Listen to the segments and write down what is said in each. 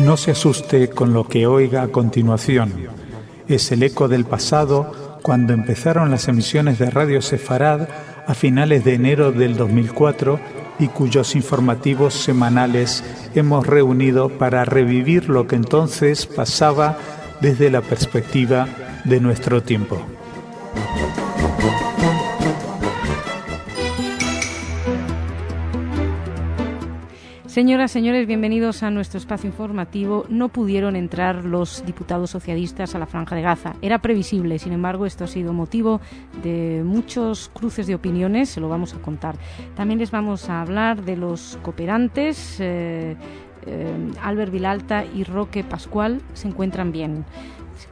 No se asuste con lo que oiga a continuación. Es el eco del pasado cuando empezaron las emisiones de Radio Sefarad a finales de enero del 2004 y cuyos informativos semanales hemos reunido para revivir lo que entonces pasaba desde la perspectiva de nuestro tiempo. Señoras, señores, bienvenidos a nuestro espacio informativo. No pudieron entrar los diputados socialistas a la Franja de Gaza. Era previsible, sin embargo, esto ha sido motivo de muchos cruces de opiniones, se lo vamos a contar. También les vamos a hablar de los cooperantes. Albert Vilalta y Roque Pascual se encuentran bien.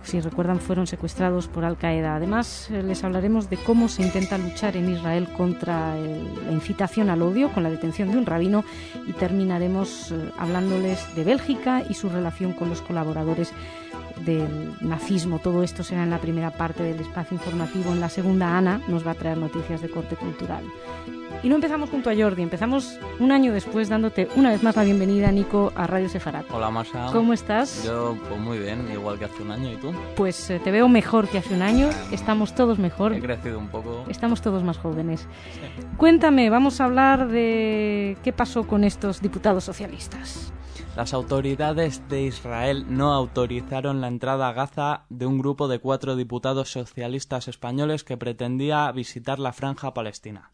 Si recuerdan, fueron secuestrados por Al-Qaeda. Además, les hablaremos de cómo se intenta luchar en Israel contra la incitación al odio con la detención de un rabino, y terminaremos hablándoles de Bélgica y su relación con los colaboradores del nazismo. Todo esto será en la primera parte del espacio informativo. En la segunda, Ana nos va a traer noticias de corte cultural. Y no empezamos junto a Jordi, empezamos un año después dándote una vez más la bienvenida, Nico, a Radio Sefarad. Hola, Masha. ¿Cómo estás? Yo, pues muy bien, igual que hace un año. ¿Y tú? Pues te veo mejor que hace un año, estamos todos mejor. He crecido un poco. Estamos todos más jóvenes. Sí. Cuéntame, vamos a hablar de qué pasó con estos diputados socialistas. Las autoridades de Israel no autorizaron la entrada a Gaza de un grupo de 4 diputados socialistas españoles que pretendía visitar la Franja Palestina.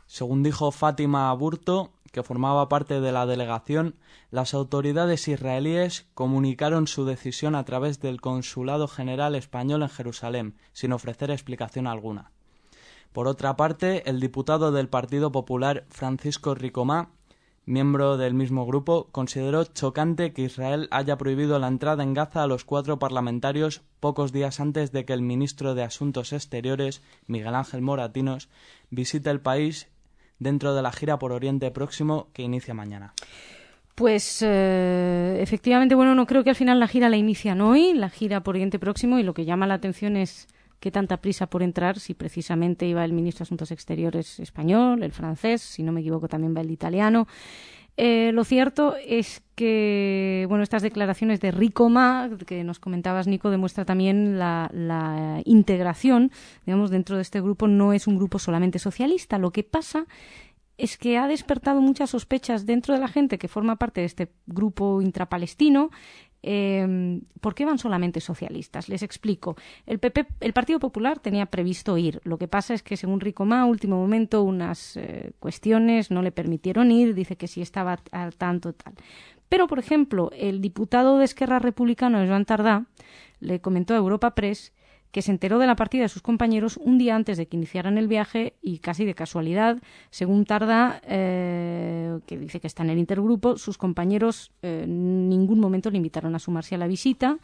Según dijo Fátima Aburto, que formaba parte de la delegación, las autoridades israelíes comunicaron su decisión a través del Consulado General Español en Jerusalén, sin ofrecer explicación alguna. Por otra parte, el diputado del Partido Popular, Francisco Ricomá, miembro del mismo grupo, consideró chocante que Israel haya prohibido la entrada en Gaza a los 4 parlamentarios pocos días antes de que el ministro de Asuntos Exteriores, Miguel Ángel Moratinos, visite el país dentro de la gira por Oriente Próximo que inicia mañana. Pues efectivamente, bueno, no creo que al final la gira la inician hoy, la gira por Oriente Próximo, y lo que llama la atención es qué tanta prisa por entrar, si precisamente iba el ministro de Asuntos Exteriores español, el francés, si no me equivoco también va el italiano. Lo cierto es que, bueno, estas declaraciones de Ricomá, que nos comentabas, Nico, demuestra también la integración, digamos, dentro de este grupo. No es un grupo solamente socialista. Lo que pasa es que ha despertado muchas sospechas dentro de la gente que forma parte de este grupo intrapalestino. ¿Por qué van solamente socialistas? Les explico. El Partido Popular tenía previsto ir. Lo que pasa es que, según Ricomá, a último momento unas cuestiones no le permitieron ir. Dice que sí estaba al tanto, tal. Pero, por ejemplo, el diputado de Esquerra Republicana, Joan Tardá, le comentó a Europa Press que se enteró de la partida de sus compañeros un día antes de que iniciaran el viaje, y casi de casualidad, según Tardá, que dice que está en el intergrupo, sus compañeros en ningún momento le invitaron a sumarse a la visita,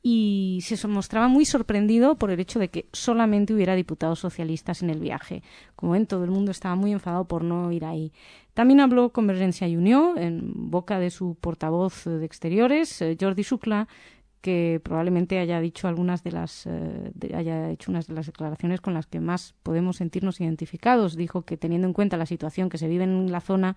y se mostraba muy sorprendido por el hecho de que solamente hubiera diputados socialistas en el viaje. Como ven, todo el mundo estaba muy enfadado por no ir ahí. También habló Convergencia y Unió, en boca de su portavoz de Exteriores, Jordi Xuclà, que probablemente haya dicho haya hecho unas de las declaraciones con las que más podemos sentirnos identificados. Dijo que, teniendo en cuenta la situación que se vive en la zona,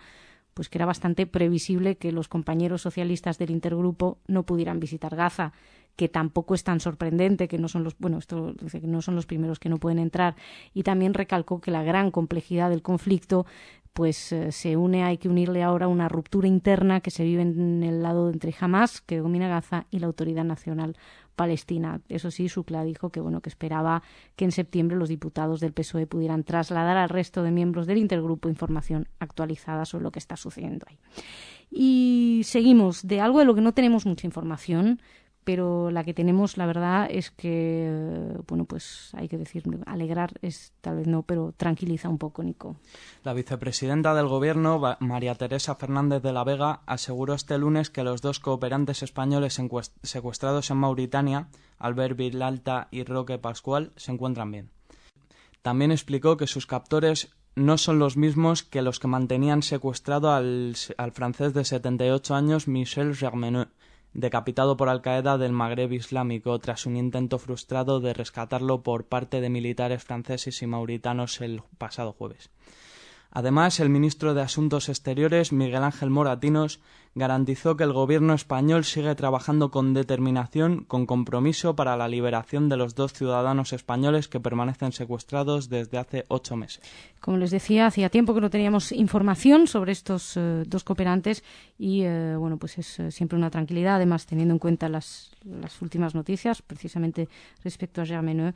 pues que era bastante previsible que los compañeros socialistas del intergrupo no pudieran visitar Gaza, que tampoco es tan sorprendente, que no son esto dice que no son los primeros que no pueden entrar, y también recalcó que la gran complejidad del conflicto pues hay que unirle ahora una ruptura interna que se vive en el lado entre Hamás, que domina Gaza, y la Autoridad Nacional Palestina. Eso sí, Xuclà dijo que esperaba que en septiembre los diputados del PSOE pudieran trasladar al resto de miembros del intergrupo información actualizada sobre lo que está sucediendo ahí. Y seguimos de algo de lo que no tenemos mucha información, pero la que tenemos, la verdad, es que, pues hay que decir, alegrar es tal vez no, pero tranquiliza un poco, Nico. La vicepresidenta del Gobierno, María Teresa Fernández de la Vega, aseguró este lunes que los 2 cooperantes españoles secuestrados en Mauritania, Albert Vilalta y Roque Pascual, se encuentran bien. También explicó que sus captores no son los mismos que los que mantenían secuestrado al francés de 78 años Michel Germeneux, decapitado por Al-Qaeda del Magreb Islámico tras un intento frustrado de rescatarlo por parte de militares franceses y mauritanos el pasado jueves. Además, el ministro de Asuntos Exteriores, Miguel Ángel Moratinos, garantizó que el gobierno español sigue trabajando con determinación, con compromiso para la liberación de los 2 ciudadanos españoles que permanecen secuestrados desde hace 8 meses. Como les decía, hacía tiempo que no teníamos información sobre estos 2 cooperantes y pues es siempre una tranquilidad, además teniendo en cuenta las últimas noticias, precisamente respecto a Germineux.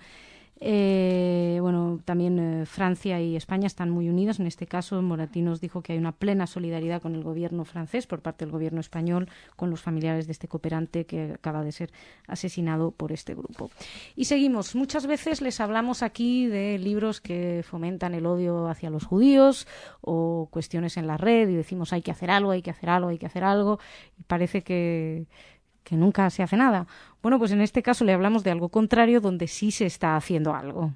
También Francia y España están muy unidas. En este caso, Moratinos dijo que hay una plena solidaridad con el gobierno francés por parte del gobierno español con los familiares de este cooperante que acaba de ser asesinado por este grupo. Y seguimos. Muchas veces les hablamos aquí de libros que fomentan el odio hacia los judíos o cuestiones en la red y decimos hay que hacer algo, hay que hacer algo, hay que hacer algo. Y parece que nunca se hace nada. Bueno, pues en este caso le hablamos de algo contrario, donde sí se está haciendo algo.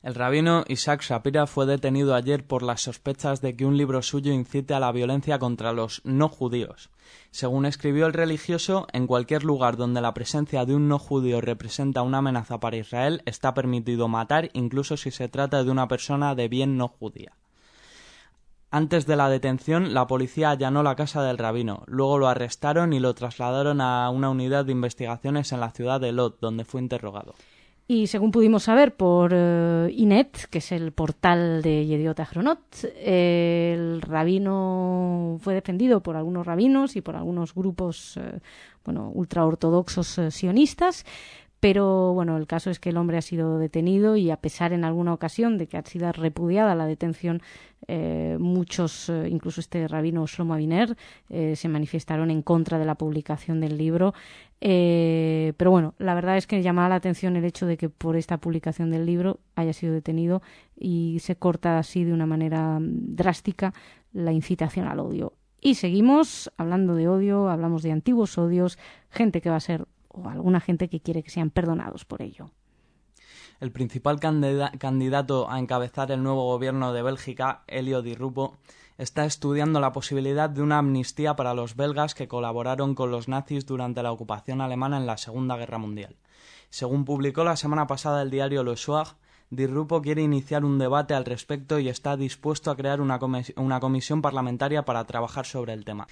El rabino Isaac Shapira fue detenido ayer por las sospechas de que un libro suyo incite a la violencia contra los no judíos. Según escribió el religioso, en cualquier lugar donde la presencia de un no judío representa una amenaza para Israel, está permitido matar, incluso si se trata de una persona de bien no judía. Antes de la detención, la policía allanó la casa del rabino. Luego lo arrestaron y lo trasladaron a una unidad de investigaciones en la ciudad de Lod, donde fue interrogado. Y según pudimos saber por Inet, que es el portal de Yediot Ahronot, el rabino fue defendido por algunos rabinos y por algunos grupos ultraortodoxos sionistas. Pero bueno, el caso es que el hombre ha sido detenido y a pesar en alguna ocasión de que ha sido repudiada la detención, muchos, incluso este rabino Shlomo Aviner, se manifestaron en contra de la publicación del libro. Pero bueno, la verdad es que llamaba la atención el hecho de que por esta publicación del libro haya sido detenido y se corta así de una manera drástica la incitación al odio. Y seguimos hablando de odio, hablamos de antiguos odios, gente que va a ser o alguna gente que quiere que sean perdonados por ello. El principal candidato a encabezar el nuevo gobierno de Bélgica, Elio Di Rupo, está estudiando la posibilidad de una amnistía para los belgas que colaboraron con los nazis durante la ocupación alemana en la Segunda Guerra Mundial. Según publicó la semana pasada el diario Le Soir, Di Rupo quiere iniciar un debate al respecto y está dispuesto a crear una comisión parlamentaria para trabajar sobre el tema.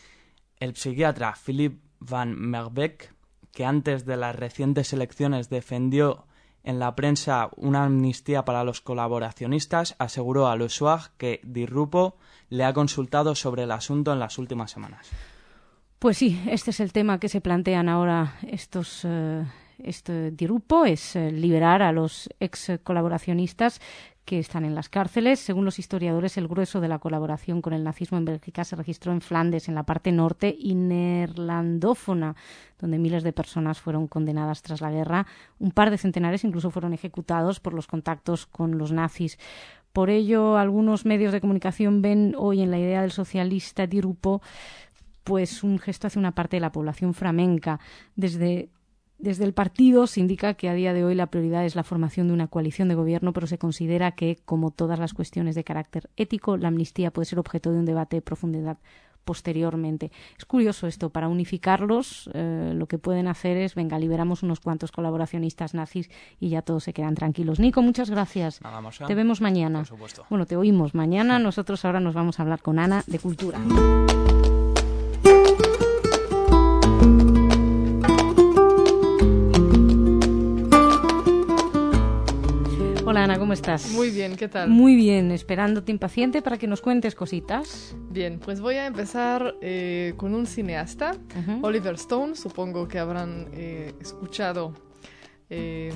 El psiquiatra Philip van Merbeek, que antes de las recientes elecciones defendió en la prensa una amnistía para los colaboracionistas, aseguró a Le Soir que Di Rupo le ha consultado sobre el asunto en las últimas semanas. Pues sí, este es el tema que se plantean ahora Di Rupo, es liberar a los ex colaboracionistas que están en las cárceles. Según los historiadores, el grueso de la colaboración con el nazismo en Bélgica se registró en Flandes, en la parte norte y neerlandófona, donde miles de personas fueron condenadas tras la guerra. Un par de centenares incluso fueron ejecutados por los contactos con los nazis. Por ello, algunos medios de comunicación ven hoy en la idea del socialista Di Rupo pues un gesto hacia una parte de la población flamenca. Desde el partido se indica que a día de hoy la prioridad es la formación de una coalición de gobierno, pero se considera que, como todas las cuestiones de carácter ético, la amnistía puede ser objeto de un debate de profundidad posteriormente. Es curioso esto, para unificarlos lo que pueden hacer es, venga, liberamos unos cuantos colaboracionistas nazis y ya todos se quedan tranquilos. Nico, muchas gracias. Nada más, te vemos mañana. Por supuesto. Bueno, te oímos mañana. Nosotros ahora nos vamos a hablar con Ana de Cultura. Hola Ana, ¿cómo estás? Muy bien, ¿qué tal? Muy bien, esperándote impaciente para que nos cuentes cositas. Bien, pues voy a empezar con un cineasta, Oliver Stone, supongo que habrán escuchado de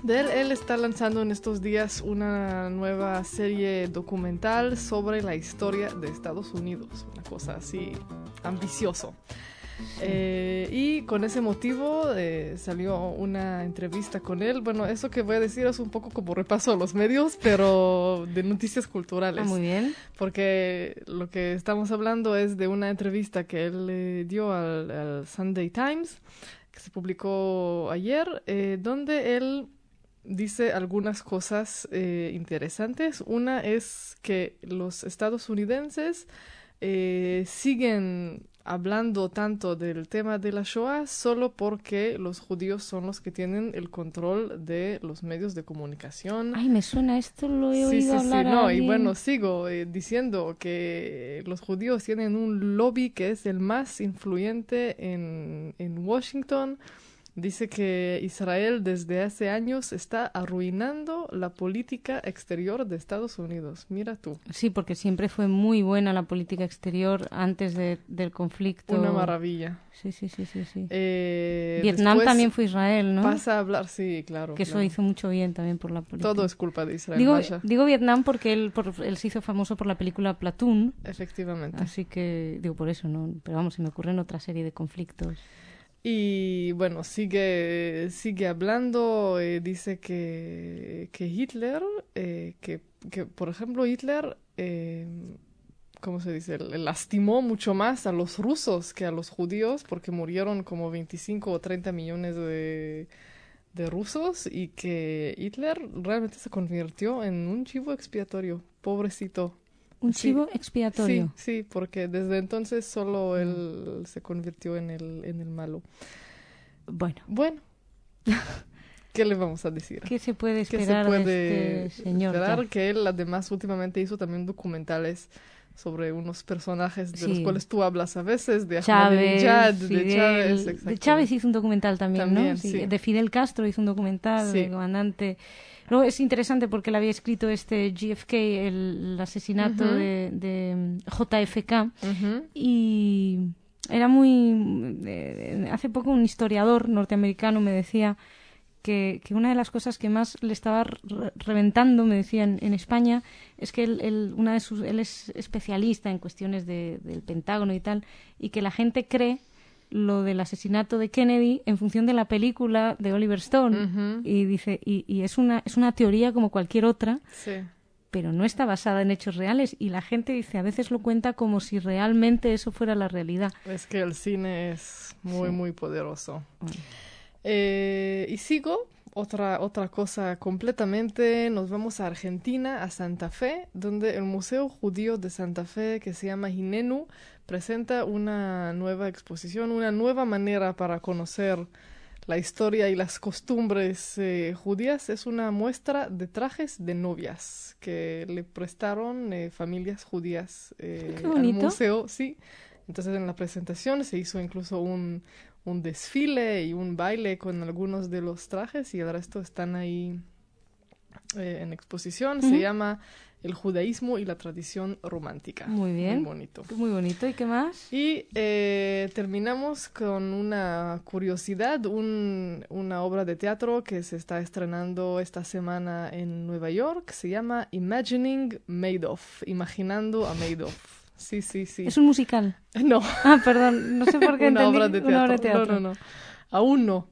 él. Él está lanzando en estos días una nueva serie documental sobre la historia de Estados Unidos, una cosa así ambicioso. Y con ese motivo salió una entrevista con él. Bueno, eso que voy a decir es un poco como repaso a los medios, pero de noticias culturales. Muy bien. Porque lo que estamos hablando es de una entrevista que él dio al Sunday Times, que se publicó ayer, donde él dice algunas cosas interesantes. Una es que los estadounidenses siguen hablando tanto del tema de la Shoah solo porque los judíos son los que tienen el control de los medios de comunicación. Ay, me suena, esto lo he oído hablar a No, alguien. y bueno, sigo diciendo que los judíos tienen un lobby que es el más influyente en Washington. Dice que Israel desde hace años está arruinando la política exterior de Estados Unidos. Mira tú. Sí, porque siempre fue muy buena la política exterior antes del conflicto. Una maravilla. Sí. Después Vietnam también fue Israel, ¿no? Pasa a hablar, sí, claro. Que eso hizo mucho bien también por la política. Todo es culpa de Israel. Digo Vietnam porque él se hizo famoso por la película Platoon. Efectivamente. Así que, digo por eso, ¿no? Pero vamos, se me ocurren otra serie de conflictos. Y bueno, sigue hablando, dice que Hitler, que por ejemplo Hitler, ¿cómo se dice? Lastimó mucho más a los rusos que a los judíos porque murieron como 25 o 30 millones de rusos y que Hitler realmente se convirtió en un chivo expiatorio, pobrecito. Un chivo expiatorio. Sí, porque desde entonces solo él se convirtió en el malo. Bueno. ¿Qué le vamos a decir? ¿Qué se puede esperar de este señor? Esperar que él además últimamente hizo también documentales sobre unos personajes de los cuales tú hablas a veces, de Chávez, de Chávez hizo un documental también, ¿no? Sí. De Fidel Castro hizo un documental, del comandante. Luego es interesante porque él había escrito JFK, el asesinato de JFK, y era hace poco un historiador norteamericano me decía que una de las cosas que más le estaba reventando, me decían, en España, es que él es especialista en cuestiones del Pentágono y tal, y que la gente cree lo del asesinato de Kennedy en función de la película de Oliver Stone. Y dice, y es una teoría como cualquier otra, pero no está basada en hechos reales, y la gente dice, a veces lo cuenta como si realmente eso fuera la realidad. Es que el cine es muy poderoso. Y sigo, otra cosa completamente, nos vamos a Argentina, a Santa Fe, donde el Museo Judío de Santa Fe, que se llama Hinenu, presenta una nueva exposición, una nueva manera para conocer la historia y las costumbres judías. Es una muestra de trajes de novias que le prestaron familias judías al museo. Sí. Entonces en la presentación se hizo incluso un desfile y un baile con algunos de los trajes y el resto están ahí en exposición. Se llama El judaísmo y la tradición romántica. Muy bien. Muy bonito. Muy bonito. ¿Y qué más? Y terminamos con una curiosidad, una obra de teatro que se está estrenando esta semana en Nueva York. Se llama Imagining Madoff, Imaginando a Madoff. Sí. ¿Es un musical? No. Ah, perdón, no sé por qué entendí. Una obra de teatro. No. Aún no.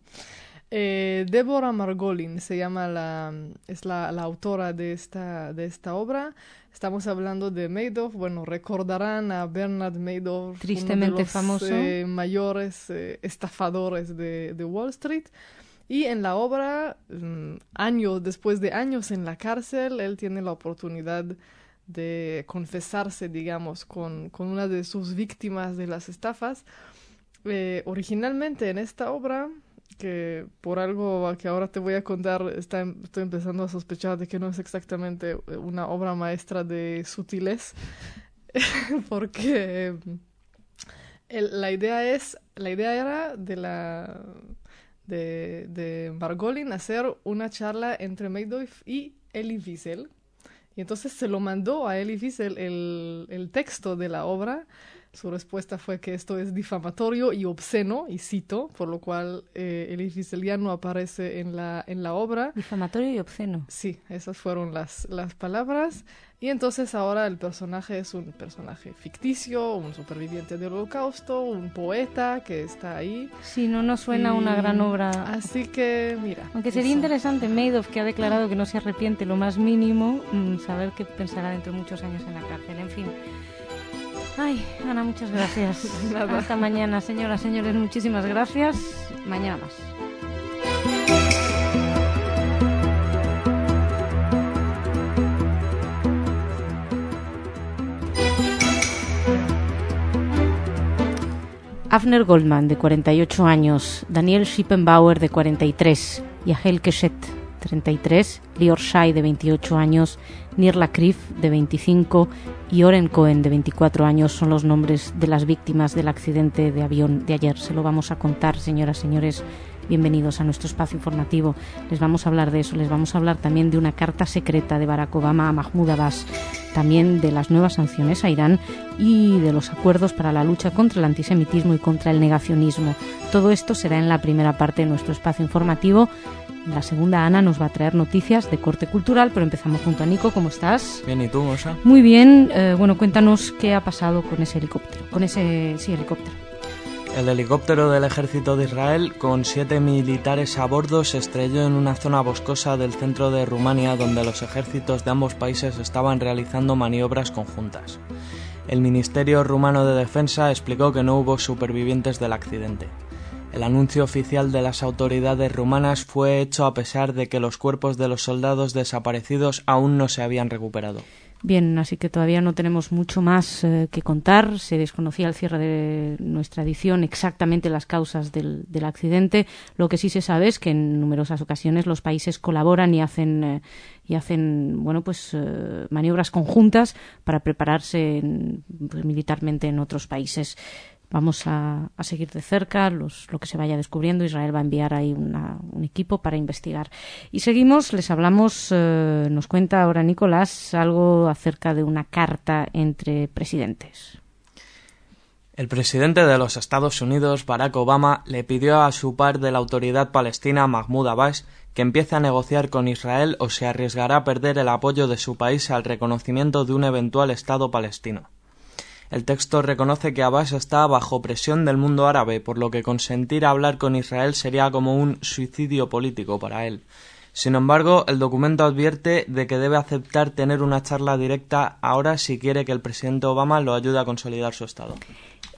Deborah Margolin se llama es la autora de esta obra. Estamos hablando de Madoff. Bueno, recordarán a Bernard Madoff, tristemente uno de los famoso, mayores estafadores de Wall Street. Y en la obra, después de años en la cárcel, él tiene la oportunidad de confesarse, digamos, con una de sus víctimas de las estafas. Originalmente en esta obra, que por algo que ahora te voy a contar, estoy empezando a sospechar de que no es exactamente una obra maestra de sutilez, porque la idea era de Margolin hacer una charla entre Madoff y Elie Wiesel. Y entonces se lo mandó a Elie Wiesel el texto de la obra. Su respuesta fue que esto es difamatorio y obsceno, y cito, por lo cual Elie Wiesel ya no aparece en la obra. Difamatorio y obsceno. Sí, esas fueron las palabras. Y entonces ahora el personaje es un personaje ficticio, un superviviente del Holocausto, un poeta que está ahí. Sí, no suena una gran obra. Así que, mira. Aunque sería interesante, Madoff, que ha declarado que no se arrepiente lo más mínimo, saber qué pensará dentro de muchos años en la cárcel. En fin. Ay, Ana, muchas gracias. Hasta mañana, señoras, señores, muchísimas gracias. Mañana más. Avner Goldman, de 48 años, Daniel Schippenbauer, de 43, Yahel Keshet, 33, Lior Shai, de 28 años, Nirla Krif, de 25, y Oren Cohen, de 24 años, son los nombres de las víctimas del accidente de avión de ayer. Se lo vamos a contar, señoras, señores. Bienvenidos a nuestro espacio informativo. Les vamos a hablar de eso, les vamos a hablar también de una carta secreta de Barack Obama a Mahmoud Abbas, también de las nuevas sanciones a Irán y de los acuerdos para la lucha contra el antisemitismo y contra el negacionismo. Todo esto será en la primera parte de nuestro espacio informativo. En la segunda, Ana nos va a traer noticias de corte cultural, pero empezamos junto a Nico. ¿Cómo estás? Bien, ¿y tú, Mosa? Muy bien. Bueno, cuéntanos qué ha pasado con ese helicóptero. Helicóptero. El helicóptero del ejército de Israel, con 7 militares a bordo, se estrelló en una zona boscosa del centro de Rumania, donde los ejércitos de ambos países estaban realizando maniobras conjuntas. El Ministerio Rumano de Defensa explicó que no hubo supervivientes del accidente. El anuncio oficial de las autoridades rumanas fue hecho a pesar de que los cuerpos de los soldados desaparecidos aún no se habían recuperado. Bien, así que todavía no tenemos mucho más que contar. Se desconocía al cierre de nuestra edición exactamente las causas del accidente. Lo que sí se sabe es que en numerosas ocasiones los países colaboran y hacen maniobras conjuntas para prepararse militarmente en otros países. Vamos a seguir de cerca lo que se vaya descubriendo. Israel va a enviar ahí un equipo para investigar. Y seguimos, les hablamos, nos cuenta ahora Nicolás algo acerca de una carta entre presidentes. El presidente de los Estados Unidos, Barack Obama, le pidió a su par de la autoridad palestina, Mahmoud Abbas, que empiece a negociar con Israel o se arriesgará a perder el apoyo de su país al reconocimiento de un eventual Estado palestino. El texto reconoce que Abbas está bajo presión del mundo árabe, por lo que consentir a hablar con Israel sería como un suicidio político para él. Sin embargo, el documento advierte de que debe aceptar tener una charla directa ahora si quiere que el presidente Obama lo ayude a consolidar su Estado.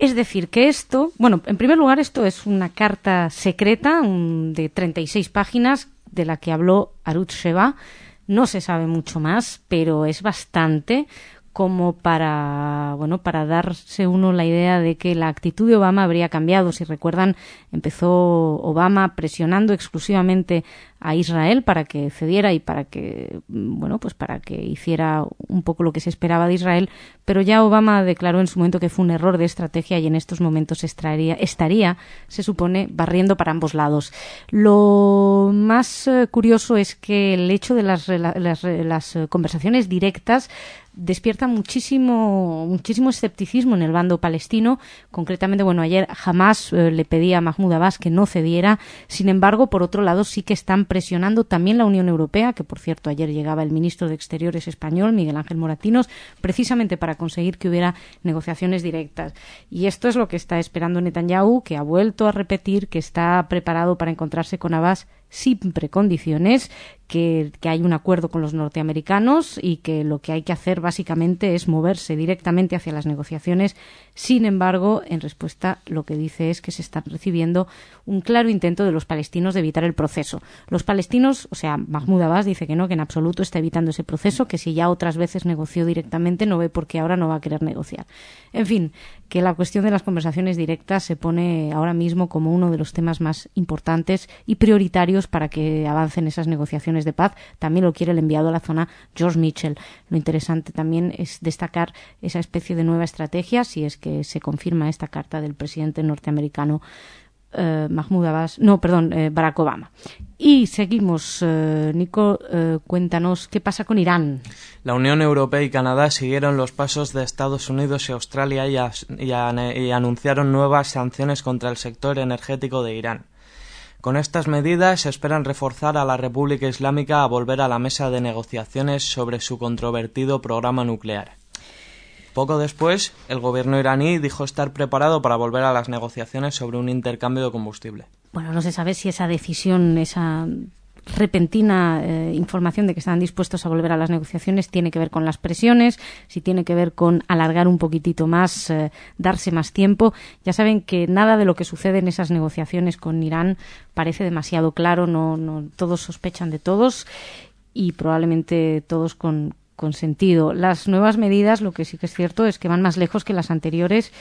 Es decir, que esto, bueno, en primer lugar, esto es una carta secreta de 36 páginas de la que habló Arutz Sheva. No se sabe mucho más, pero es bastante como para darse uno la idea de que la actitud de Obama habría cambiado. Si recuerdan, empezó Obama presionando exclusivamente a Israel para que cediera y para que hiciera un poco lo que se esperaba de Israel, pero ya Obama declaró en su momento que fue un error de estrategia y en estos momentos estaría, se supone, barriendo para ambos lados. Lo más curioso es que el hecho de las conversaciones directas despierta muchísimo escepticismo en el bando palestino. Concretamente, ayer Hamás le pedía a Mahmoud Abbas que no cediera. Sin embargo, por otro lado, sí que están presionando también la Unión Europea, que por cierto ayer llegaba el ministro de Exteriores español, Miguel Ángel Moratinos, precisamente para conseguir que hubiera negociaciones directas. Y esto es lo que está esperando Netanyahu, que ha vuelto a repetir que está preparado para encontrarse con Abbas sin precondiciones, que hay un acuerdo con los norteamericanos y que lo que hay que hacer básicamente es moverse directamente hacia las negociaciones. Sin embargo, en respuesta, lo que dice es que se está recibiendo un claro intento de los palestinos de evitar el proceso. Los palestinos, o sea, Mahmoud Abbas dice que no, que en absoluto está evitando ese proceso, que si ya otras veces negoció directamente, no ve por qué ahora no va a querer negociar. En fin, que la cuestión de las conversaciones directas se pone ahora mismo como uno de los temas más importantes y prioritarios para que avancen esas negociaciones de paz. También lo quiere el enviado a la zona, George Mitchell. Lo interesante también es destacar esa especie de nueva estrategia, si es que se confirma esta carta del presidente norteamericano Barack Obama. Y seguimos, Nico, cuéntanos qué pasa con Irán. La Unión Europea y Canadá siguieron los pasos de Estados Unidos y Australia y anunciaron nuevas sanciones contra el sector energético de Irán. Con estas medidas se esperan reforzar a la República Islámica a volver a la mesa de negociaciones sobre su controvertido programa nuclear. Poco después, el gobierno iraní dijo estar preparado para volver a las negociaciones sobre un intercambio de combustible. Bueno, no se sabe si esa decisión, esa repentina información de que están dispuestos a volver a las negociaciones tiene que ver con las presiones, si tiene que ver con alargar un poquitito más, darse más tiempo. Ya saben que nada de lo que sucede en esas negociaciones con Irán parece demasiado claro, no todos sospechan de todos y probablemente todos con sentido. Las nuevas medidas, lo que sí que es cierto, es que van más lejos que las anteriores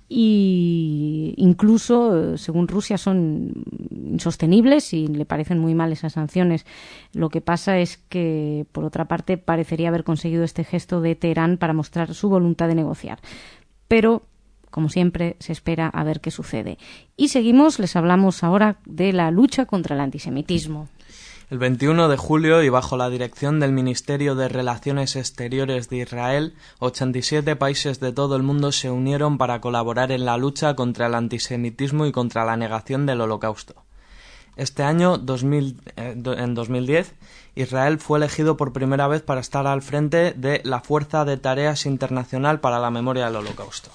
y incluso, según Rusia, son insostenibles y le parecen muy mal esas sanciones. Lo que pasa es que, por otra parte, parecería haber conseguido este gesto de Teherán para mostrar su voluntad de negociar. Pero, como siempre, se espera a ver qué sucede. Y seguimos, les hablamos ahora de la lucha contra el antisemitismo. El 21 de julio, y bajo la dirección del Ministerio de Relaciones Exteriores de Israel, 87 países de todo el mundo se unieron para colaborar en la lucha contra el antisemitismo y contra la negación del Holocausto. Este año, en 2010, Israel fue elegido por primera vez para estar al frente de la Fuerza de Tareas Internacional para la Memoria del Holocausto.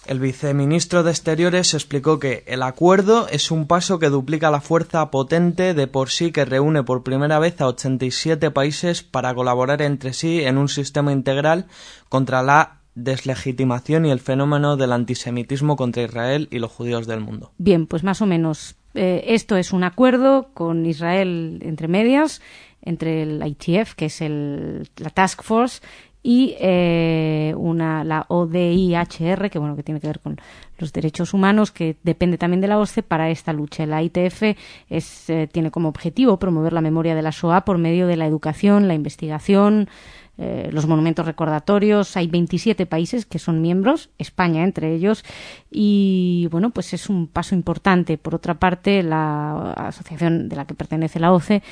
El viceministro de Exteriores explicó que el acuerdo es un paso que duplica la fuerza potente de por sí que reúne por primera vez a 87 países para colaborar entre sí en un sistema integral contra la deslegitimación y el fenómeno del antisemitismo contra Israel y los judíos del mundo. Bien, pues más o menos esto es un acuerdo con Israel entre medias, entre el ITF, que es la Task Force, y la ODIHR, que tiene que ver con los derechos humanos, que depende también de la OSCE para esta lucha. La ITF tiene como objetivo promover la memoria de la Shoah por medio de la educación, la investigación, los monumentos recordatorios. Hay 27 países que son miembros, España entre ellos, y bueno, pues es un paso importante. Por otra parte, la asociación de la que pertenece la OCE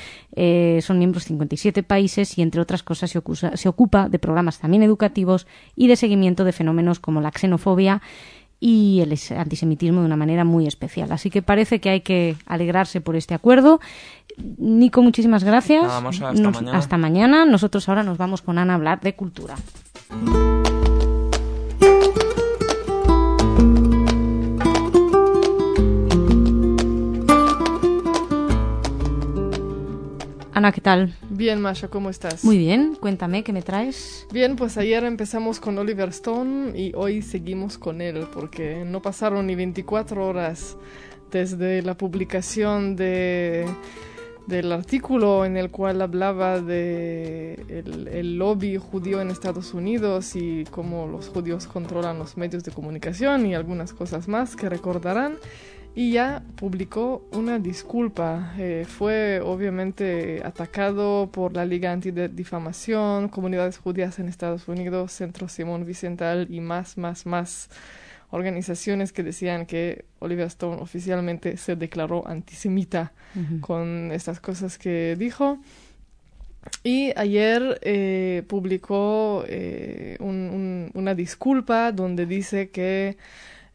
son miembros 57 países y, entre otras cosas, se ocupa de programas también educativos y de seguimiento de fenómenos como la xenofobia y el antisemitismo de una manera muy especial. Así que parece que hay que alegrarse por este acuerdo. Nico, muchísimas gracias. Nada más, mañana. Hasta mañana. Nosotros ahora nos vamos con Ana a hablar de cultura. Ana, ¿qué tal? Bien, Masha, ¿cómo estás? Muy bien, cuéntame, ¿qué me traes? Bien, pues ayer empezamos con Oliver Stone y hoy seguimos con él porque no pasaron ni 24 horas desde la publicación del artículo en el cual hablaba de el lobby judío en Estados Unidos y cómo los judíos controlan los medios de comunicación y algunas cosas más que recordarán. Y ya publicó una disculpa. Fue obviamente atacado por la Liga Antidifamación, comunidades judías en Estados Unidos, Centro Simón Wiesenthal y más organizaciones que decían que Oliver Stone oficialmente se declaró antisemita con estas cosas que dijo. Y ayer publicó una disculpa donde dice que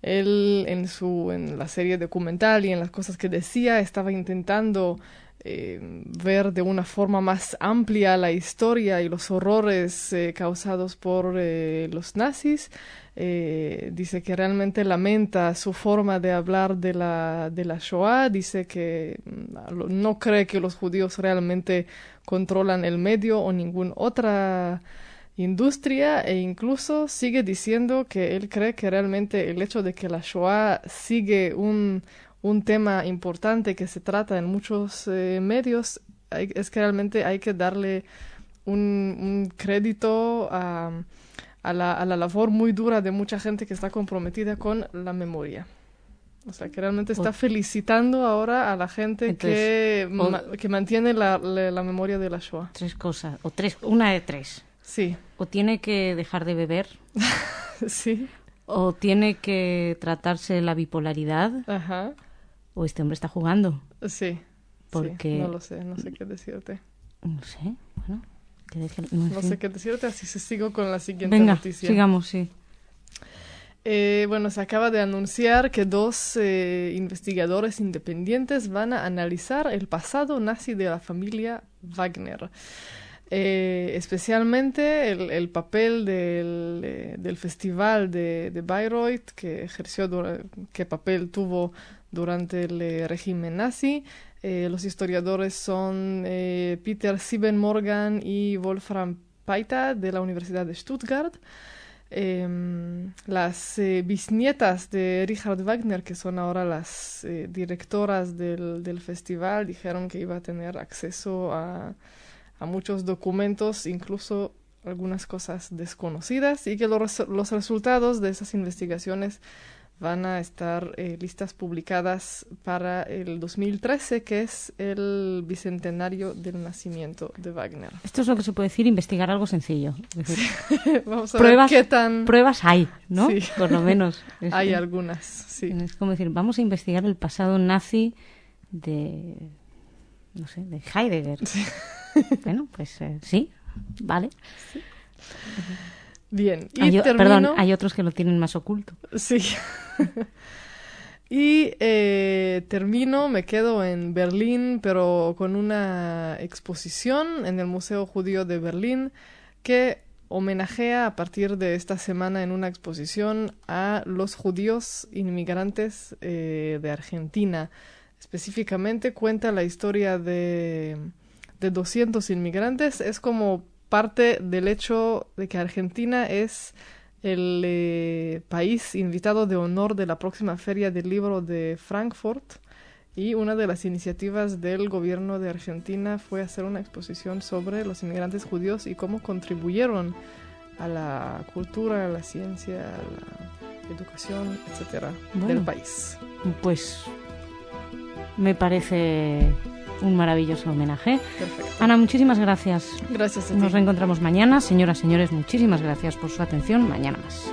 él en la serie documental y en las cosas que decía estaba intentando ver de una forma más amplia la historia y los horrores causados por los nazis. Dice que realmente lamenta su forma de hablar de la Shoah. Dice que no cree que los judíos realmente controlan el medio o ninguna otra industria, e incluso sigue diciendo que él cree que realmente el hecho de que la Shoah sigue un tema importante que se trata en muchos medios es que realmente hay que darle un crédito a la labor muy dura de mucha gente que está comprometida con la memoria. O sea, que realmente está felicitando ahora a la gente que mantiene la memoria de la Shoah. Una de tres. Sí. O tiene que dejar de beber. Sí. O tiene que tratarse la bipolaridad. Ajá. O este hombre está jugando. Sí. Porque... Sí. No sé qué decirte. No sé, bueno. No sé qué decirte, así se sigo con la siguiente noticia. Sigamos, sí. Bueno, se acaba de anunciar que 2 investigadores independientes van a analizar el pasado nazi de la familia Wagner. Especialmente el papel del festival de Bayreuth, qué papel tuvo durante el régimen nazi. Los historiadores son Peter Siebenmorgen y Wolfram Paita de la Universidad de Stuttgart. Las bisnietas de Richard Wagner, que son ahora las directoras del festival, dijeron que iba a tener acceso a muchos documentos, incluso algunas cosas desconocidas y que los resultados de esas investigaciones van a estar listas publicadas para el 2013, que es el bicentenario del nacimiento de Wagner. Esto es lo que se puede decir, investigar algo sencillo. Es decir, vamos a ver qué tan... Pruebas hay, ¿no? Sí. Por lo menos. Hay algunas, sí. Es como decir, vamos a investigar el pasado nazi de... no sé, de Heidegger. Sí. Bueno, pues sí, vale. Sí. Bien, y perdón, hay otros que lo tienen más oculto. Sí. Y me quedo en Berlín, pero con una exposición en el Museo Judío de Berlín que homenajea a partir de esta semana en una exposición a los judíos inmigrantes de Argentina. Específicamente cuenta la historia de 200 inmigrantes. Es como parte del hecho de que Argentina es el país invitado de honor de la próxima Feria del Libro de Frankfurt, y una de las iniciativas del gobierno de Argentina fue hacer una exposición sobre los inmigrantes judíos y cómo contribuyeron a la cultura, a la ciencia, a la educación, etcétera, del país. Pues me parece un maravilloso homenaje. Perfecto. Ana, muchísimas gracias. Gracias a ti. Nos reencontramos mañana. Señoras, señores, muchísimas gracias por su atención. Mañana más.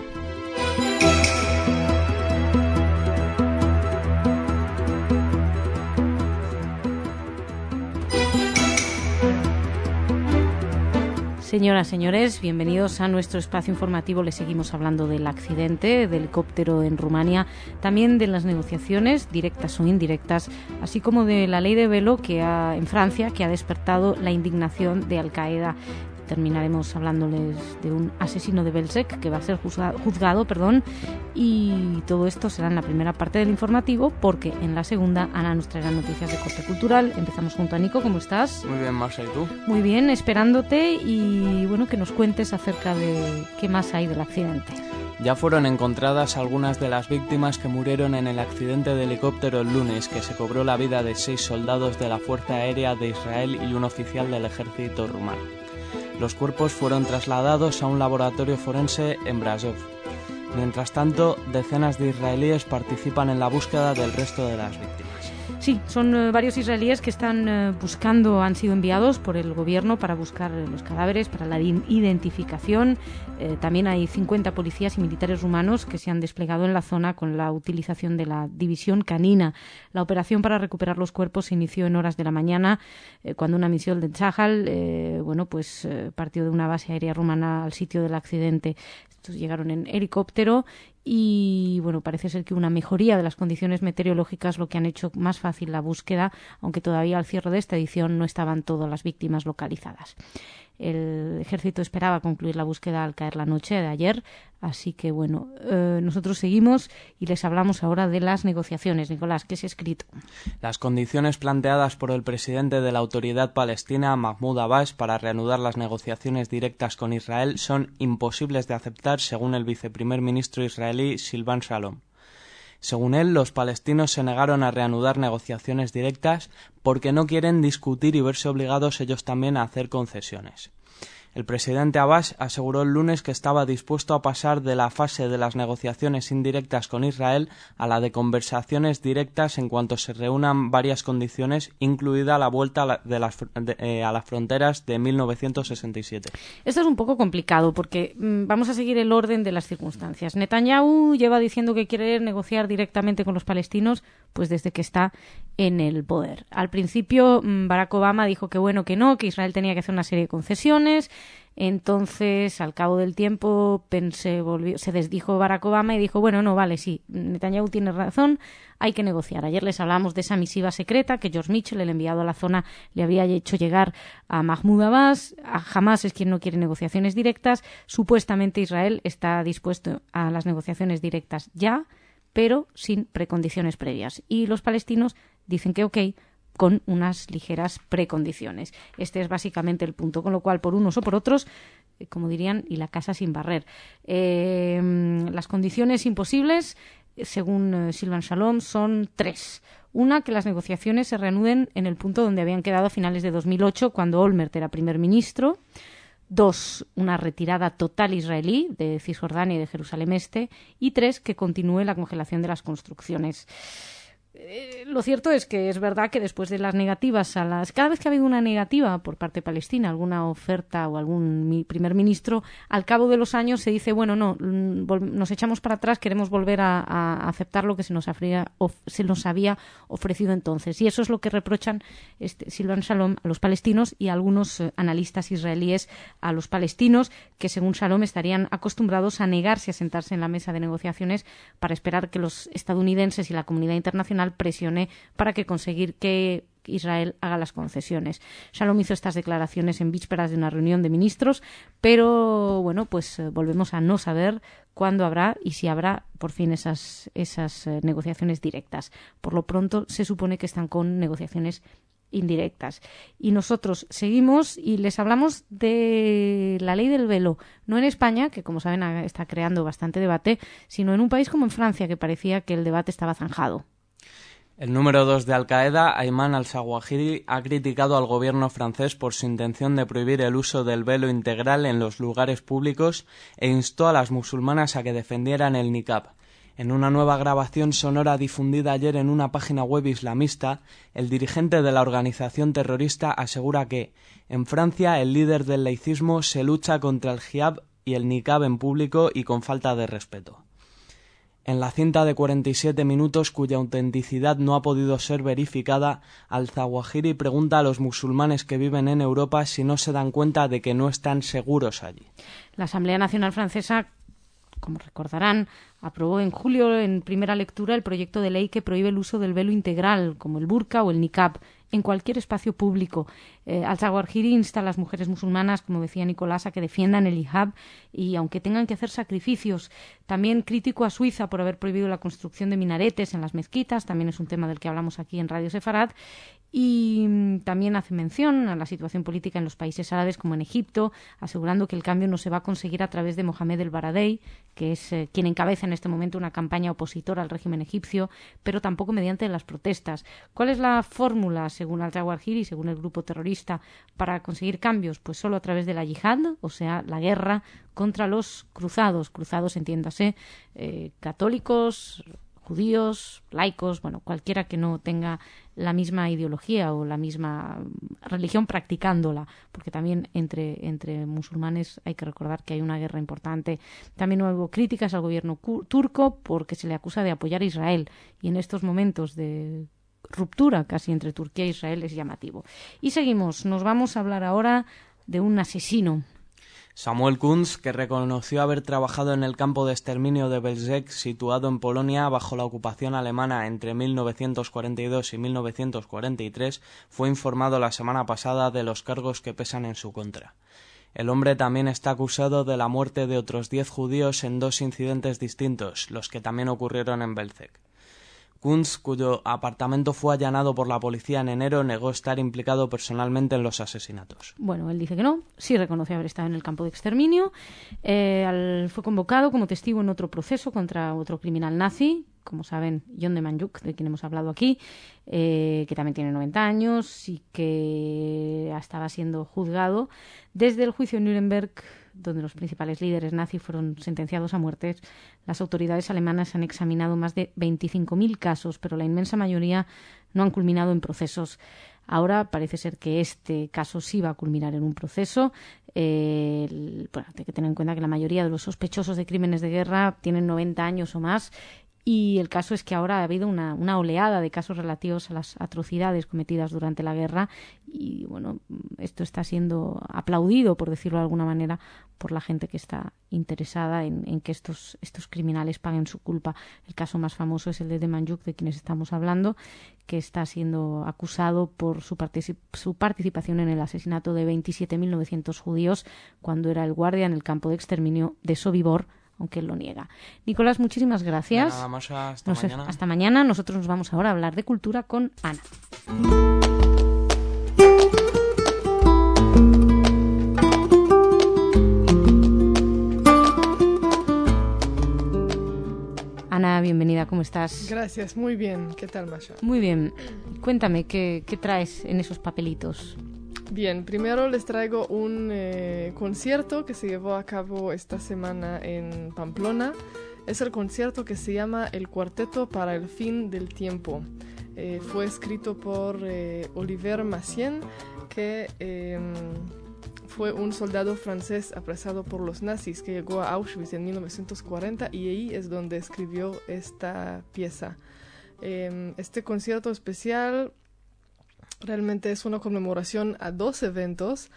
Señoras, señores, bienvenidos a nuestro espacio informativo. Les seguimos hablando del accidente de helicóptero en Rumania, también de las negociaciones directas o indirectas, así como de la ley de velo en Francia, que ha despertado la indignación de Al-Qaeda. Terminaremos hablándoles de un asesino de Belzec que va a ser juzgado, y todo esto será en la primera parte del informativo, porque en la segunda Ana nos traerá noticias de corte cultural. Empezamos junto a Nico. ¿Cómo estás? Muy bien, Marcia, ¿y tú? Muy bien, esperándote y bueno, que nos cuentes acerca de qué más hay del accidente. Ya fueron encontradas algunas de las víctimas que murieron en el accidente de helicóptero el lunes, que se cobró la vida de 6 soldados de la Fuerza Aérea de Israel y un oficial del ejército rumano. Los cuerpos fueron trasladados a un laboratorio forense en Brasov. Mientras tanto, decenas de israelíes participan en la búsqueda del resto de las víctimas. Sí, son varios israelíes que están buscando, han sido enviados por el gobierno para buscar los cadáveres, para la identificación. También hay 50 policías y militares rumanos que se han desplegado en la zona con la utilización de la división canina. La operación para recuperar los cuerpos se inició en horas de la mañana, cuando una misión de Tzahal partió de una base aérea rumana al sitio del accidente. Estos llegaron en helicóptero y bueno, parece ser que una mejoría de las condiciones meteorológicas lo que han hecho más fácil la búsqueda, aunque todavía al cierre de esta edición no estaban todas las víctimas localizadas. El ejército esperaba concluir la búsqueda al caer la noche de ayer, así que bueno, nosotros seguimos y les hablamos ahora de las negociaciones. Nicolás, ¿qué se ha escrito? Las condiciones planteadas por el presidente de la Autoridad Palestina, Mahmoud Abbas, para reanudar las negociaciones directas con Israel son imposibles de aceptar, según el viceprimer ministro israelí Silvan Shalom. Según él, los palestinos se negaron a reanudar negociaciones directas porque no quieren discutir y verse obligados ellos también a hacer concesiones. El presidente Abbas aseguró el lunes que estaba dispuesto a pasar de la fase de las negociaciones indirectas con Israel a la de conversaciones directas en cuanto se reúnan varias condiciones, incluida la vuelta a las fronteras de 1967. Esto es un poco complicado porque vamos a seguir el orden de las circunstancias. Netanyahu lleva diciendo que quiere negociar directamente con los palestinos pues desde que está en el poder. Al principio Barack Obama dijo que bueno, que no, que Israel tenía que hacer una serie de concesiones. Entonces, al cabo del tiempo, se desdijo Barack Obama y dijo, bueno, no, vale, sí, Netanyahu tiene razón, hay que negociar. Ayer les hablamos de esa misiva secreta que George Mitchell, el enviado a la zona, le había hecho llegar a Mahmoud Abbas. Hamas es quien no quiere negociaciones directas. Supuestamente Israel está dispuesto a las negociaciones directas ya, pero sin precondiciones previas. Y los palestinos dicen que ok, con unas ligeras precondiciones. Este es básicamente el punto, con lo cual por unos o por otros, como dirían, y la casa sin barrer. Las condiciones imposibles, según Silvan Shalom, son 3. Una, que las negociaciones se reanuden en el punto donde habían quedado a finales de 2008, cuando Olmert era primer ministro. 2, una retirada total israelí de Cisjordania y de Jerusalén Este, y 3, que continúe la congelación de las construcciones. Lo cierto es que es verdad que después de las negativas cada vez que ha habido una negativa por parte de Palestina, alguna oferta o algún primer ministro, al cabo de los años se dice, bueno, no, nos echamos para atrás, queremos volver a aceptar lo que se nos había ofrecido entonces. Y eso es lo que reprochan Silvan Shalom a los palestinos y a algunos analistas israelíes a los palestinos, que según Shalom estarían acostumbrados a negarse a sentarse en la mesa de negociaciones para esperar que los estadounidenses y la comunidad internacional presione para conseguir que Israel haga las concesiones. Shalom hizo estas declaraciones en vísperas de una reunión de ministros, pero bueno, pues volvemos a no saber cuándo habrá y si habrá por fin esas negociaciones directas. Por lo pronto se supone que están con negociaciones indirectas. Y nosotros seguimos y les hablamos de la ley del velo, no en España, que como saben está creando bastante debate, sino en un país como en Francia, que parecía que el debate estaba zanjado. El número 2 de Al-Qaeda, Ayman al-Zawahiri, ha criticado al gobierno francés por su intención de prohibir el uso del velo integral en los lugares públicos e instó a las musulmanas a que defendieran el niqab. En una nueva grabación sonora difundida ayer en una página web islamista, el dirigente de la organización terrorista asegura que, en Francia, el líder del laicismo se lucha contra el hijab y el niqab en público y con falta de respeto. En la cinta de 47 minutos, cuya autenticidad no ha podido ser verificada, al-Zawahiri pregunta a los musulmanes que viven en Europa si no se dan cuenta de que no están seguros allí. La Asamblea Nacional Francesa, como recordarán, aprobó en julio en primera lectura el proyecto de ley que prohíbe el uso del velo integral, como el burka o el niqab, en cualquier espacio público. Al-Zawahiri insta a las mujeres musulmanas, como decía Nicolás, a que defiendan el hijab y aunque tengan que hacer sacrificios. También crítico a Suiza por haber prohibido la construcción de minaretes en las mezquitas, también es un tema del que hablamos aquí en Radio Sefarad. Y también hace mención a la situación política en los países árabes como en Egipto, asegurando que el cambio no se va a conseguir a través de Mohamed el-Baradei, que es quien encabeza en este momento una campaña opositora al régimen egipcio, pero tampoco mediante las protestas. ¿Cuál es la fórmula, según al-Zawahiri, según el grupo terrorista, para conseguir cambios? Pues solo a través de la yihad, o sea, la guerra contra los cruzados. Cruzados, entiéndase, católicos, judíos, laicos, bueno, cualquiera que no tenga la misma ideología o la misma religión practicándola, porque también entre musulmanes hay que recordar que hay una guerra importante. También hubo críticas al gobierno turco porque se le acusa de apoyar a Israel, y en estos momentos de ruptura casi entre Turquía e Israel es llamativo. Y seguimos, nos vamos a hablar ahora de un asesino. Samuel Kunz, que reconoció haber trabajado en el campo de exterminio de Belzec, situado en Polonia bajo la ocupación alemana entre 1942 y 1943, fue informado la semana pasada de los cargos que pesan en su contra. El hombre también está acusado de la muerte de otros 10 judíos en 2 incidentes distintos, los que también ocurrieron en Belzec. Kunz, cuyo apartamento fue allanado por la policía en enero, negó estar implicado personalmente en los asesinatos. Bueno, él dice que no, sí reconoce haber estado en el campo de exterminio. Fue convocado como testigo en otro proceso contra otro criminal nazi, como saben, John de Manjuk, de quien hemos hablado aquí, que también tiene 90 años y que estaba siendo juzgado desde el juicio de Nuremberg, donde los principales líderes nazis fueron sentenciados a muerte. Las autoridades alemanas han examinado más de 25.000 casos, pero la inmensa mayoría no han culminado en procesos. Ahora parece ser que este caso sí va a culminar en un proceso. Hay que tener en cuenta que la mayoría de los sospechosos de crímenes de guerra tienen 90 años o más. Y el caso es que ahora ha habido una oleada de casos relativos a las atrocidades cometidas durante la guerra y, bueno, esto está siendo aplaudido, por decirlo de alguna manera, por la gente que está interesada en que estos criminales paguen su culpa. El caso más famoso es el de Manjuk, de quienes estamos hablando, que está siendo acusado por su participación en el asesinato de 27.900 judíos cuando era el guardia en el campo de exterminio de Sobibor, aunque él lo niega. Nicolás, muchísimas gracias. Nada más, mañana. Hasta mañana. Nosotros nos vamos ahora a hablar de cultura con Ana. Ana, bienvenida, ¿cómo estás? Gracias, muy bien. ¿Qué tal, Masha? Muy bien. Cuéntame, ¿qué traes en esos papelitos? Bien, primero les traigo un concierto que se llevó a cabo esta semana en Pamplona. Es el concierto que se llama El Cuarteto para el Fin del Tiempo. Fue escrito por Olivier Massien, que fue un soldado francés apresado por los nazis que llegó a Auschwitz en 1940 y ahí es donde escribió esta pieza. Este concierto especial realmente es una conmemoración a dos eventos.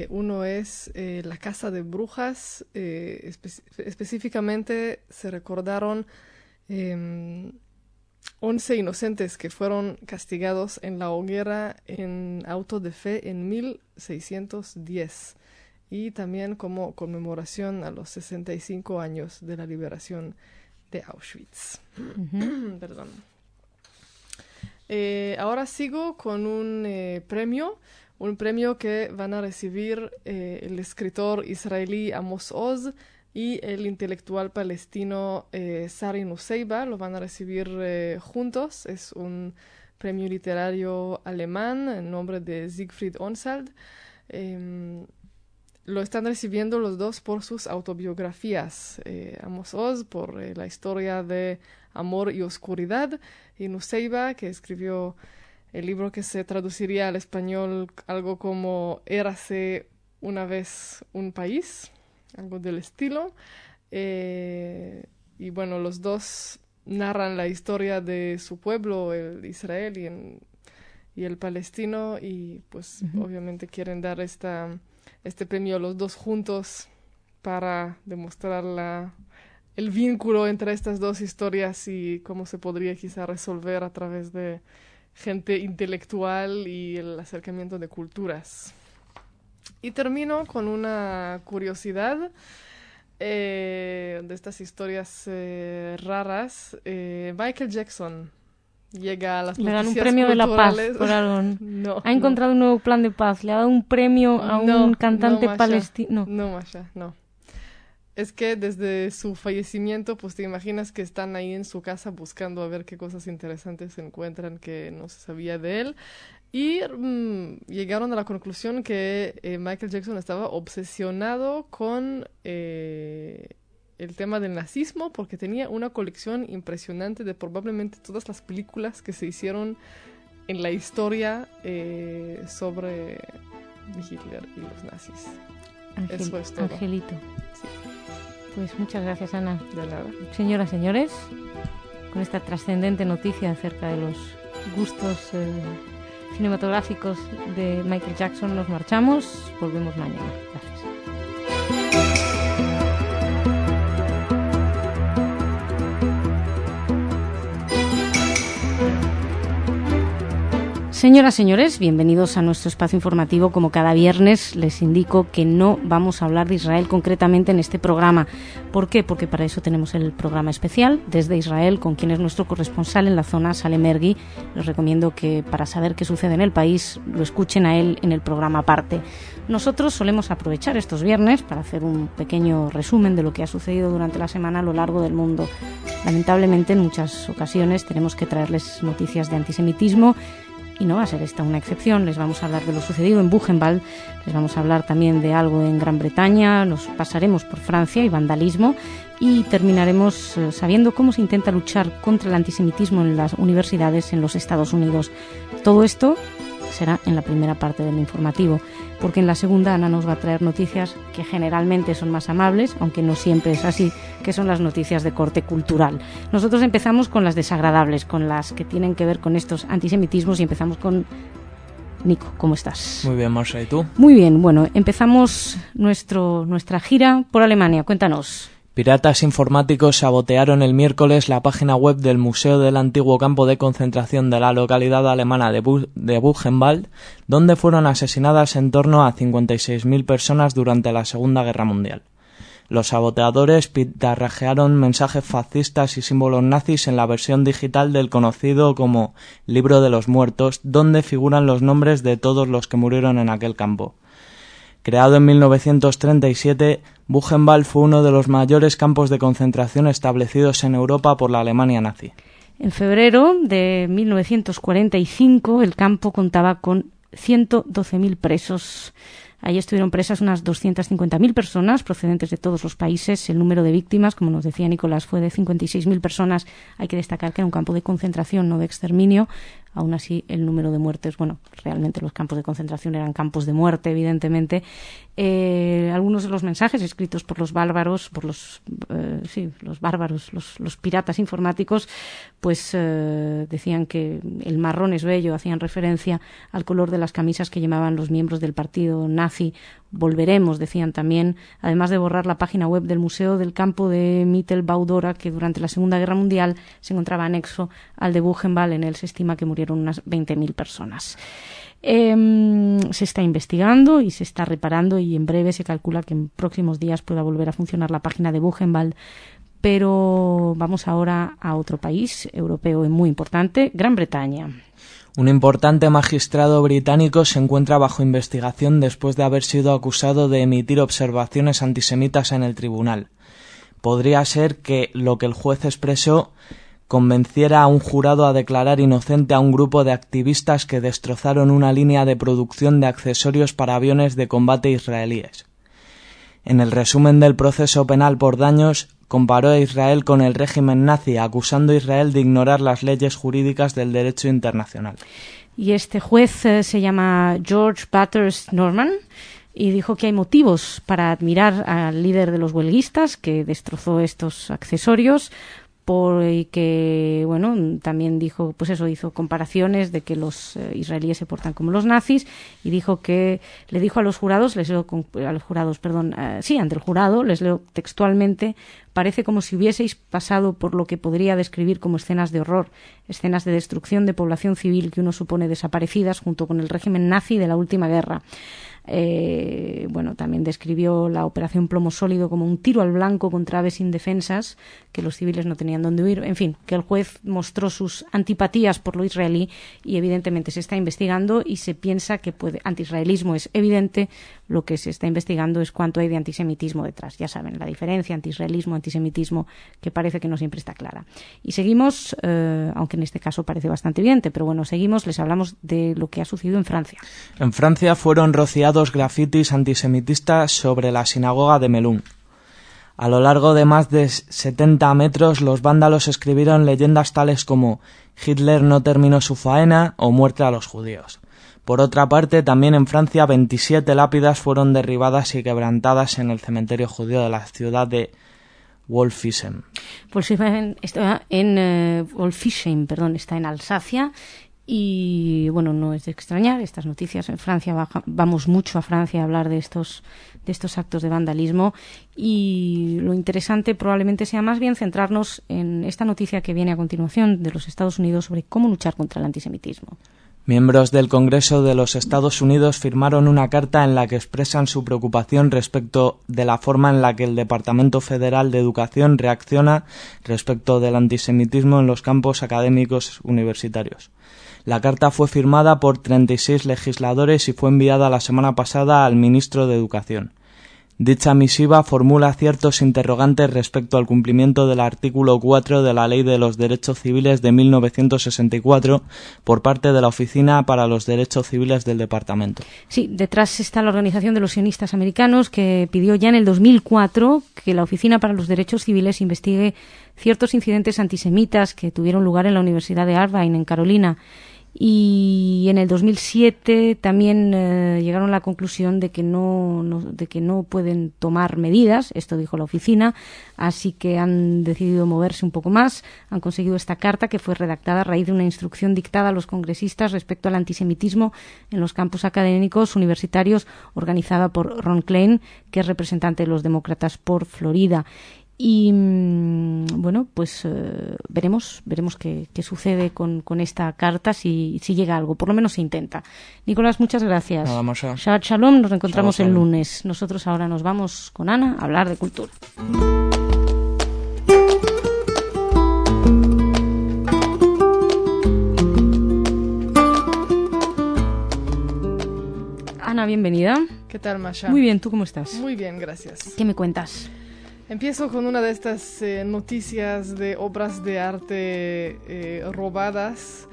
Uno es la Casa de Brujas. Específicamente se recordaron 11 inocentes que fueron castigados en la hoguera en auto de fe en 1610 y también como conmemoración a los 65 años de la liberación de Auschwitz. Perdón. Ahora sigo con un premio que van a recibir el escritor israelí Amos Oz y el intelectual palestino Sari Nusseibeh. Lo van a recibir juntos. Es un premio literario alemán en nombre de Siegfried Onsald. Lo están recibiendo los dos por sus autobiografías. Amos Oz por la historia de Amor y Oscuridad, y Nusseibeh, que escribió el libro que se traduciría al español algo como Érase una vez un país, algo del estilo. Y bueno, los dos narran la historia de su pueblo, el Israel y el palestino, y pues obviamente quieren dar este premio a los dos juntos para demostrar el vínculo entre estas dos historias y cómo se podría quizá resolver a través de gente intelectual y el acercamiento de culturas. Y termino con una curiosidad de estas historias raras. Michael Jackson llega a las noticias. Le dan un premio de la paz por algo. No, ha encontrado un nuevo plan de paz. Le ha dado un premio a un cantante palestino. No, Masha, no. Es que desde su fallecimiento, pues te imaginas que están ahí en su casa buscando a ver qué cosas interesantes se encuentran que no se sabía de él. Y llegaron a la conclusión que Michael Jackson estaba obsesionado con el tema del nazismo porque tenía una colección impresionante de probablemente todas las películas que se hicieron en la historia sobre Hitler y los nazis. Eso es todo. Angelito. Sí. Pues muchas gracias, Ana. De nada. Señoras, señores, con esta trascendente noticia acerca de los gustos cinematográficos de Michael Jackson nos marchamos. Volvemos mañana. Gracias. Señoras, señores, bienvenidos a nuestro espacio informativo. Como cada viernes les indico que no vamos a hablar de Israel concretamente en este programa. ¿Por qué? Porque para eso tenemos el programa especial desde Israel, con quien es nuestro corresponsal en la zona, Salem Mergui. Les recomiendo que para saber qué sucede en el país lo escuchen a él en el programa aparte. Nosotros solemos aprovechar estos viernes para hacer un pequeño resumen de lo que ha sucedido durante la semana a lo largo del mundo. Lamentablemente, en muchas ocasiones tenemos que traerles noticias de antisemitismo. Y no va a ser esta una excepción. Les vamos a hablar de lo sucedido en Buchenwald, les vamos a hablar también de algo en Gran Bretaña, nos pasaremos por Francia y vandalismo y terminaremos sabiendo cómo se intenta luchar contra el antisemitismo en las universidades en los Estados Unidos. Todo esto será en la primera parte del informativo, porque en la segunda Ana nos va a traer noticias que generalmente son más amables, aunque no siempre es así, que son las noticias de corte cultural. Nosotros empezamos con las desagradables, con las que tienen que ver con estos antisemitismos, y empezamos con Nico. ¿Cómo estás? Muy bien, Marsha, ¿y tú? Muy bien, bueno, empezamos nuestra gira por Alemania. Cuéntanos. Piratas informáticos sabotearon el miércoles la página web del Museo del Antiguo Campo de Concentración de la localidad alemana de Buchenwald, donde fueron asesinadas en torno a 56.000 personas durante la Segunda Guerra Mundial. Los saboteadores pintarrajearon mensajes fascistas y símbolos nazis en la versión digital del conocido como Libro de los Muertos, donde figuran los nombres de todos los que murieron en aquel campo. Creado en 1937, Buchenwald fue uno de los mayores campos de concentración establecidos en Europa por la Alemania nazi. En febrero de 1945, el campo contaba con 112.000 presos. Allí estuvieron presas unas 250.000 personas procedentes de todos los países. El número de víctimas, como nos decía Nicolás, fue de 56.000 personas. Hay que destacar que era un campo de concentración, no de exterminio. Aún así, el número de muertes, bueno, realmente los campos de concentración eran campos de muerte, evidentemente. Algunos de los mensajes escritos por los bárbaros, los piratas informáticos, pues decían que el marrón es bello, hacían referencia al color de las camisas que llevaban los miembros del partido nazi. Volveremos, decían también, además de borrar la página web del Museo del Campo de Mittelbau-Dora, que durante la Segunda Guerra Mundial se encontraba anexo al de Buchenwald. En él se estima que murieron unas 20.000 personas. Se está investigando y se está reparando, y en breve se calcula que en próximos días pueda volver a funcionar la página de Buchenwald. Pero vamos ahora a otro país europeo muy importante, Gran Bretaña. Un importante magistrado británico se encuentra bajo investigación después de haber sido acusado de emitir observaciones antisemitas en el tribunal. Podría ser que lo que el juez expresó convenciera a un jurado a declarar inocente a un grupo de activistas que destrozaron una línea de producción de accesorios para aviones de combate israelíes. En el resumen del proceso penal por daños, comparó a Israel con el régimen nazi, acusando a Israel de ignorar las leyes jurídicas del derecho internacional. Y este juez se llama George Batters Norman y dijo que hay motivos para admirar al líder de los huelguistas que destrozó estos accesorios, porque, bueno, también dijo, pues eso, hizo comparaciones de que los israelíes se portan como los nazis, y dijo que le dijo a los jurados, ante el jurado, les leo textualmente: parece como si hubieseis pasado por lo que podría describir como escenas de horror, escenas de destrucción de población civil que uno supone desaparecidas junto con el régimen nazi de la última guerra. También describió la operación Plomo Sólido como un tiro al blanco contra aves indefensas, que los civiles no tenían dónde huir. En fin, que el juez mostró sus antipatías por lo israelí, y evidentemente se está investigando y se piensa que antiisraelismo es evidente. Lo que se está investigando es cuánto hay de antisemitismo detrás. Ya saben, la diferencia antiisraelismo, antisemitismo, que parece que no siempre está clara. Y seguimos, aunque en este caso parece bastante evidente, pero bueno, seguimos, les hablamos de lo que ha sucedido en Francia. En Francia fueron rociados grafitis antisemitistas sobre la sinagoga de Melun. A lo largo de más de 70 metros, los vándalos escribieron leyendas tales como «Hitler no terminó su faena» o «Muerte a los judíos». Por otra parte, también en Francia, 27 lápidas fueron derribadas y quebrantadas en el cementerio judío de la ciudad de Wolfisheim. Está en Alsacia. Y bueno, no es de extrañar estas noticias. En Francia vamos mucho a Francia a hablar de estos actos de vandalismo, y lo interesante probablemente sea más bien centrarnos en esta noticia que viene a continuación de los Estados Unidos sobre cómo luchar contra el antisemitismo. Miembros del Congreso de los Estados Unidos firmaron una carta en la que expresan su preocupación respecto de la forma en la que el Departamento Federal de Educación reacciona respecto del antisemitismo en los campos académicos universitarios. La carta fue firmada por 36 legisladores y fue enviada la semana pasada al ministro de Educación. Dicha misiva formula ciertos interrogantes respecto al cumplimiento del artículo 4 de la Ley de los Derechos Civiles de 1964 por parte de la Oficina para los Derechos Civiles del Departamento. Sí, detrás está la Organización de los Sionistas Americanos, que pidió ya en el 2004 que la Oficina para los Derechos Civiles investigue ciertos incidentes antisemitas que tuvieron lugar en la Universidad de Irvine, en Carolina. Y en el 2007 también llegaron a la conclusión de que no pueden tomar medidas, esto dijo la oficina, así que han decidido moverse un poco más. Han conseguido esta carta, que fue redactada a raíz de una instrucción dictada a los congresistas respecto al antisemitismo en los campus académicos universitarios, organizada por Ron Klain, que es representante de los demócratas por Florida. Y bueno, pues veremos qué sucede con esta carta, si llega algo. Por lo menos se intenta. Nicolás, muchas gracias. Nada más. Shabbat Shalom, nos encontramos Shabbat el Shalom. lunes. Nosotros ahora nos vamos con Ana a hablar de cultura. Ana, bienvenida. ¿Qué tal, Masha? Muy bien, ¿tú cómo estás? Muy bien, gracias. ¿Qué me cuentas? Empiezo con una de estas noticias de obras de arte robadas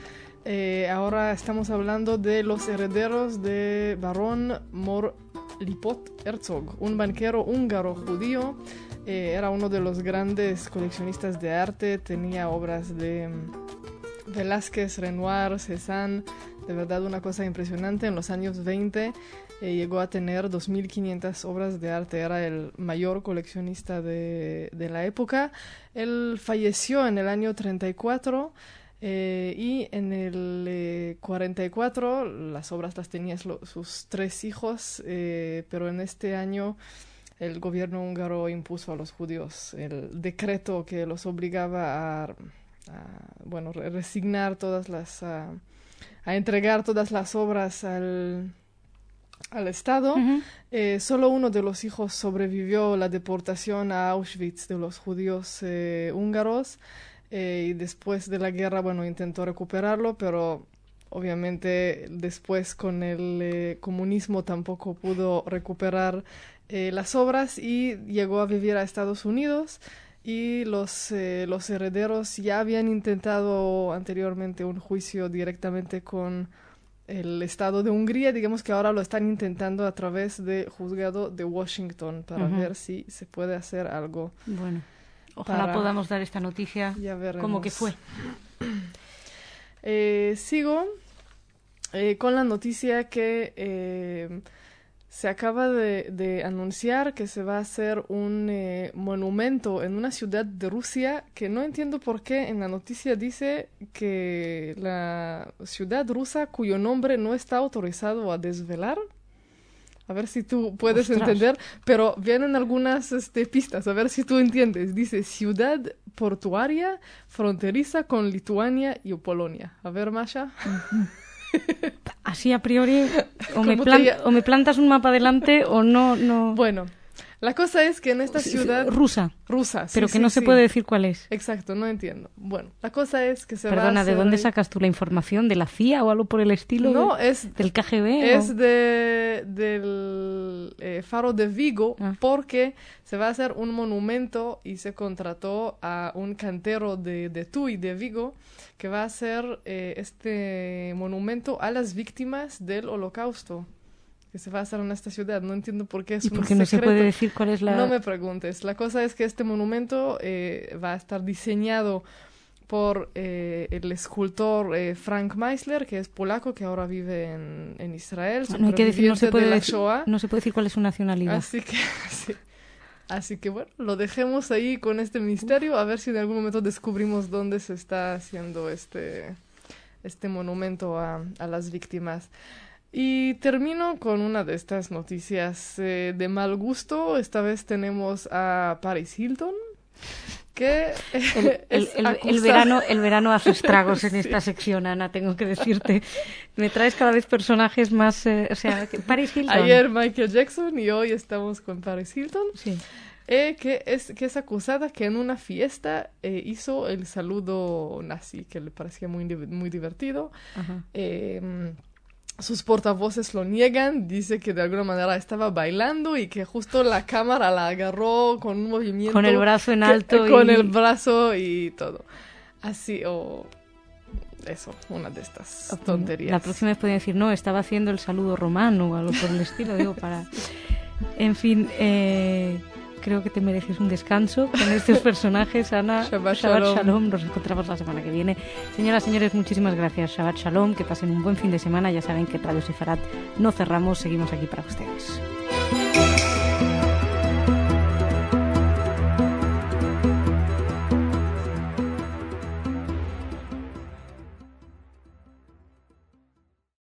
Ahora estamos hablando de los herederos de Barón Lipót Herzog, un banquero húngaro judío. Era uno de los grandes coleccionistas de arte, tenía obras de Velázquez, Renoir, Cézanne, de verdad una cosa impresionante. En los años 20 llegó a tener 2.500 obras de arte, era el mayor coleccionista de la época. Él falleció en el año 34 y en el 44 las obras las tenían sus 3 hijos, pero en este año el gobierno húngaro impuso a los judíos el decreto que los obligaba a resignar a entregar todas las obras al Estado. Solo uno de los hijos sobrevivió la deportación a Auschwitz de los judíos húngaros, y después de la guerra, intentó recuperarlo, pero obviamente después con el comunismo tampoco pudo recuperar las obras y llegó a vivir a Estados Unidos. Y los herederos ya habían intentado anteriormente un juicio directamente con el Estado de Hungría. Digamos que ahora lo están intentando a través del juzgado de Washington para ver si se puede hacer algo. Bueno, ojalá podamos dar esta noticia como que fue. Sigo con la noticia que se acaba de anunciar que se va a hacer un monumento en una ciudad de Rusia, que no entiendo por qué en la noticia dice que la ciudad rusa cuyo nombre no está autorizado a desvelar. A ver si tú puedes entender, pero vienen algunas pistas, a ver si tú entiendes. Dice ciudad portuaria fronteriza con Lituania y Polonia. A ver, Masha. Así a priori, o me plantas un mapa delante o no. Bueno, la cosa es que en esta ciudad... Rusa, sí, pero que no se puede decir cuál es. Exacto, no entiendo. Bueno, la cosa es que se va a Perdona, hacer... ¿de dónde sacas tú la información? ¿De la CIA o algo por el estilo? No, ¿del KGB? Es del Faro de Vigo, porque se va a hacer un monumento y se contrató a un cantero de Tui, de Vigo, que va a hacer este monumento a las víctimas del Holocausto, que se va a hacer en esta ciudad. No entiendo por qué es un secreto. ¿Y por qué no se puede decir cuál es la...? No me preguntes. La cosa es que este monumento va a estar diseñado por el escultor Frank Meisler, que es polaco, que ahora vive en Israel. No hay que decir, no se puede decir cuál es su nacionalidad. Así que sí. Así que bueno, lo dejemos ahí con este misterio, a ver si en algún momento descubrimos dónde se está haciendo este monumento a las víctimas. Y termino con una de estas noticias de mal gusto. Esta vez tenemos a Paris Hilton, que el verano hace estragos en esta sección, Ana, tengo que decirte. Me traes cada vez personajes más... Paris Hilton. Ayer Michael Jackson y hoy estamos con Paris Hilton. Sí. Que es acusada que en una fiesta hizo el saludo nazi, que le parecía muy divertido. Sus portavoces lo niegan, dice que de alguna manera estaba bailando y que justo la cámara la agarró con un movimiento... Con el brazo en alto. Con el brazo y todo. Así, eso, una de estas tonterías. La próxima vez podría decir, no, estaba haciendo el saludo romano o algo por el estilo, digo, para... En fin, creo que te mereces un descanso con estos personajes, Ana. Shabbat Shalom. Nos encontramos la semana que viene. Señoras, señores, muchísimas gracias. Shabbat Shalom, que pasen un buen fin de semana. Ya saben que Radio Sefarad no cerramos, seguimos aquí para ustedes.